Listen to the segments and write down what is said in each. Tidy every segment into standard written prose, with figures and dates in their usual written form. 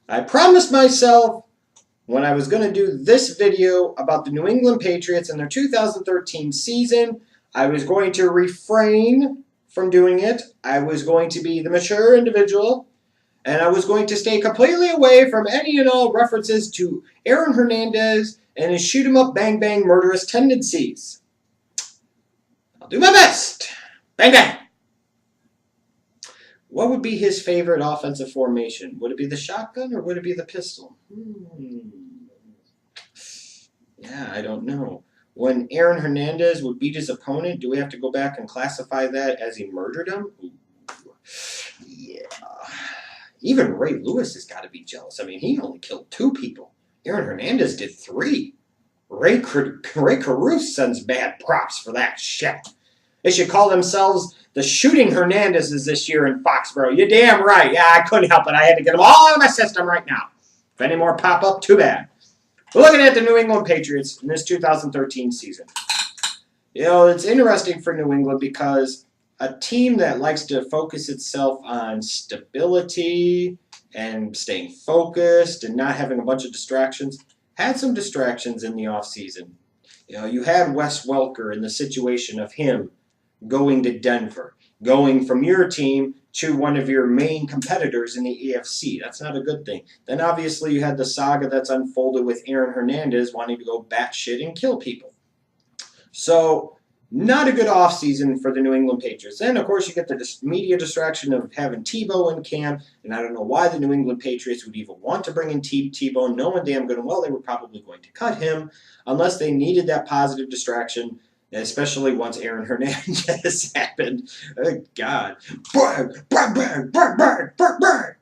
I promised myself when I was going to do this video about the New England Patriots and their 2013 season, I was going to refrain from doing it. I was going to be the mature individual, and I was going to stay completely away from any and all references to Aaron Hernandez and his shoot-'em-up, bang-bang murderous tendencies. I'll do my best. Bang, bang. What would be his favorite offensive formation? Would it be the shotgun or would it be the pistol? Yeah, I don't know. When Aaron Hernandez would beat his opponent, do we have to go back and classify that as he murdered him? Yeah. Even Ray Lewis has got to be jealous. I mean, he only killed 2 people. Aaron Hernandez did 3. Ray Caruth sends bad props for that shit. They should call themselves the Shooting Hernandezes this year in Foxborough. You're damn right. Yeah, I couldn't help it. I had to get them all out of my system right now. If any more pop up, too bad. We're looking at the New England Patriots in this 2013 season. You know, it's interesting for New England because a team that likes to focus itself on stability and staying focused and not having a bunch of distractions had some distractions in the offseason. You know, you had Wes Welker in the situation of him going to Denver, going from your team to one of your main competitors in the AFC. That's not a good thing. Then obviously you had the saga that's unfolded with Aaron Hernandez wanting to go batshit and kill people. So, not a good offseason for the New England Patriots. Then, of course, you get the media distraction of having Tebow in camp, and I don't know why the New England Patriots would even want to bring in Tebow, knowing damn good and well they were probably going to cut him, unless they needed that positive distraction, especially once Aaron Hernandez happened. Oh, God. Bang, bang, bang, bang, bang, bang, bang.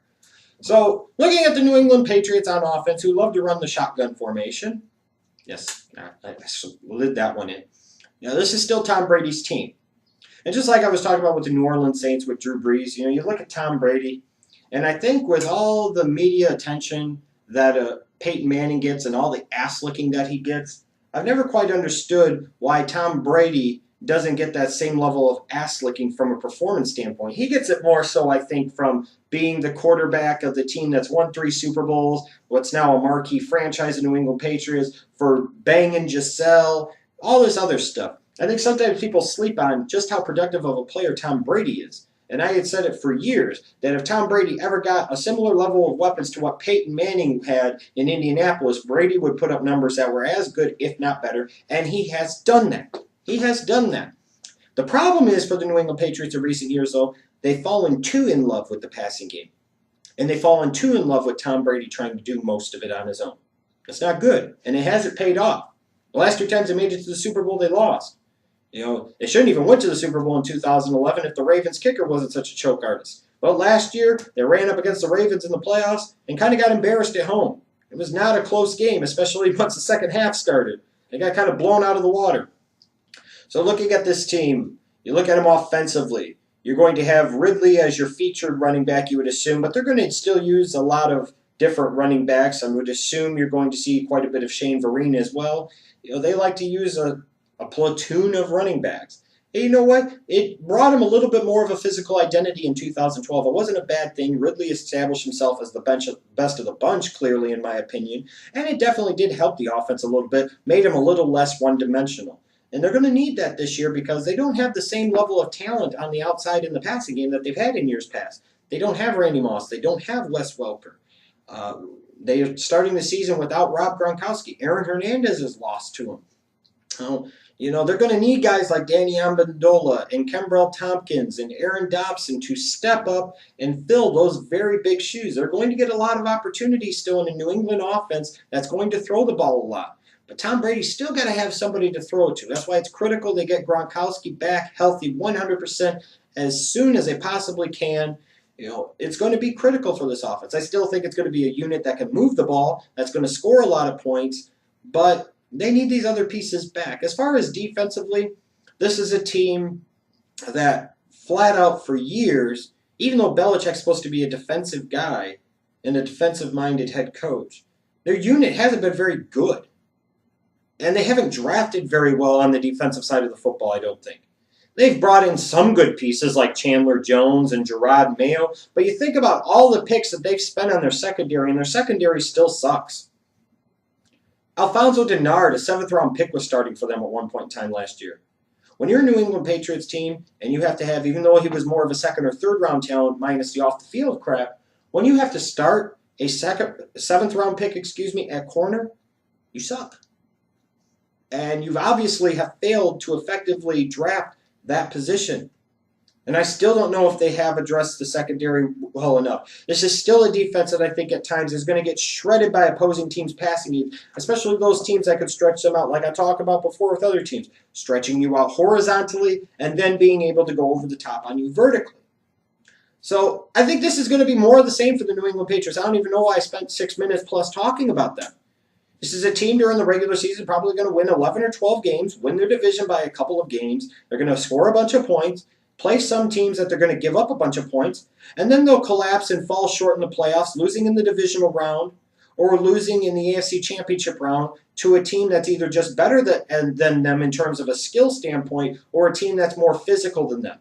So, looking at the New England Patriots on offense, who love to run the shotgun formation. Yes, I slid that one in. Now, this is still Tom Brady's team. And just like I was talking about with the New Orleans Saints with Drew Brees, you know, you look at Tom Brady, and I think with all the media attention that Peyton Manning gets and all the ass-licking that he gets, I've never quite understood why Tom Brady doesn't get that same level of ass-licking from a performance standpoint. He gets it more so, I think, from being the quarterback of the team that's won 3 Super Bowls, what's now a marquee franchise in New England Patriots, for banging Giselle, all this other stuff. I think sometimes people sleep on just how productive of a player Tom Brady is. And I had said it for years that if Tom Brady ever got a similar level of weapons to what Peyton Manning had in Indianapolis, Brady would put up numbers that were as good, if not better, and he has done that. He has done that. The problem is for the New England Patriots in recent years, though, they've fallen too in love with the passing game. And they've fallen too in love with Tom Brady trying to do most of it on his own. It's not good, and it hasn't paid off. The last 2 times they made it to the Super Bowl, they lost. You know, they shouldn't even went to the Super Bowl in 2011 if the Ravens kicker wasn't such a choke artist. But last year, they ran up against the Ravens in the playoffs and kind of got embarrassed at home. It was not a close game, especially once the second half started. They got kind of blown out of the water. So looking at this team, you look at them offensively. You're going to have Ridley as your featured running back, you would assume, but they're going to still use a lot of different running backs. I would assume you're going to see quite a bit of Shane Vereen as well. You know, they like to use a platoon of running backs. And you know what? It brought him a little bit more of a physical identity in 2012. It wasn't a bad thing. Ridley established himself as the best of the bunch, clearly, in my opinion. And it definitely did help the offense a little bit, made him a little less one-dimensional. And they're going to need that this year because they don't have the same level of talent on the outside in the passing game that they've had in years past. They don't have Randy Moss. They don't have Wes Welker. They are starting the season without Rob Gronkowski. Aaron Hernandez is lost to him. You know, they're going to need guys like Danny Amendola and Kembrell Tompkins and Aaron Dobson to step up and fill those very big shoes. They're going to get a lot of opportunities still in a New England offense that's going to throw the ball a lot. But Tom Brady's still got to have somebody to throw to. That's why it's critical they get Gronkowski back healthy 100% as soon as they possibly can. You know, it's going to be critical for this offense. I still think it's going to be a unit that can move the ball, that's going to score a lot of points, but they need these other pieces back. As far as defensively, this is a team that flat out for years, even though Belichick's supposed to be a defensive guy and a defensive-minded head coach, their unit hasn't been very good. And they haven't drafted very well on the defensive side of the football, I don't think. They've brought in some good pieces like Chandler Jones and Gerard Mayo, but you think about all the picks that they've spent on their secondary, and their secondary still sucks. Alfonso Denard, a 7th-round pick, was starting for them at one point in time last year. When you're a New England Patriots team and you have to have, even though he was more of a 2nd or 3rd-round talent minus the off-the-field crap, when you have to start a 7th-round pick, at corner, you suck. And you've obviously have failed to effectively draft that position. And I still don't know if they have addressed the secondary well enough. This is still a defense that I think at times is going to get shredded by opposing teams' passing you, especially those teams that could stretch them out, like I talked about before with other teams, stretching you out horizontally and then being able to go over the top on you vertically. So I think this is going to be more of the same for the New England Patriots. I don't even know why I spent 6 minutes plus talking about them. This is a team during the regular season probably going to win 11 or 12 games, win their division by a couple of games. They're going to score a bunch of points, play some teams that they're going to give up a bunch of points, and then they'll collapse and fall short in the playoffs, losing in the divisional round or losing in the AFC Championship round to a team that's either just better than them in terms of a skill standpoint or a team that's more physical than them.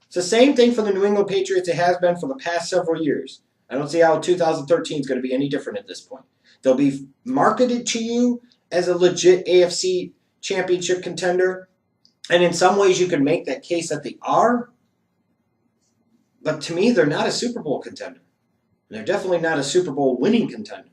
It's the same thing for the New England Patriots it has been for the past several years. I don't see how 2013 is going to be any different at this point. They'll be marketed to you as a legit AFC championship contender. And in some ways you can make that case that they are. But to me, they're not a Super Bowl contender. And they're definitely not a Super Bowl winning contender.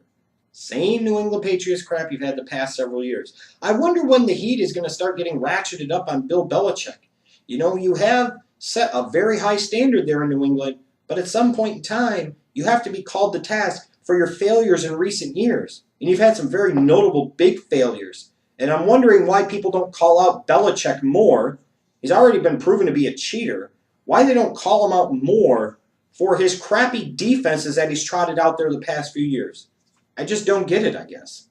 Same New England Patriots crap you've had the past several years. I wonder when the heat is going to start getting ratcheted up on Bill Belichick. You know, you have set a very high standard there in New England, but at some point in time, you have to be called to task for your failures in recent years. And you've had some very notable big failures. And I'm wondering why people don't call out Belichick more. He's already been proven to be a cheater. Why they don't call him out more for his crappy defenses that he's trotted out there the past few years. I just don't get it, I guess.